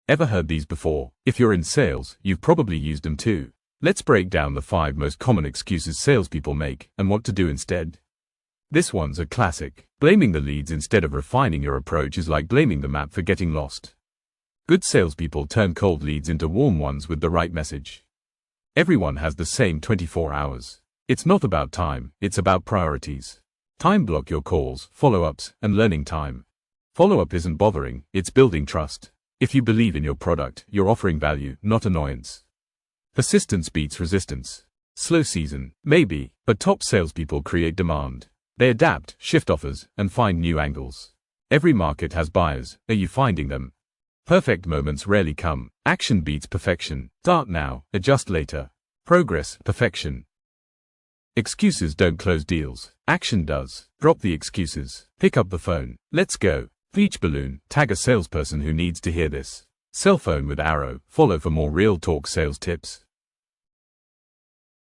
Ever heard these before? If you're in sales, you've probably used them too. Let's break down the 5 most common excuses salespeople make and what to do instead. This one's a classic. Blaming the leads instead of refining your approach is like blaming the map for getting lost. Good salespeople turn cold leads into warm ones with the right message. Everyone has the same 24 hours. It's not about time, it's about priorities. Time block your calls, follow-ups, and learning time. Follow-up isn't bothering, it's building trust. If you believe in your product, you're offering value, not annoyance. Persistence beats resistance. Slow season, maybe, but top salespeople create demand. They adapt, shift offers, and find new angles. Every market has buyers. Are you finding them? Perfect moments rarely come. Action beats perfection. Start now, adjust later. Progress, perfection. Excuses don't close deals. Action does. Drop the excuses. Pick up the phone. Let's go. Beach balloon. Tag a salesperson who needs to hear this. Cell phone with arrow. Follow for more real talk sales tips.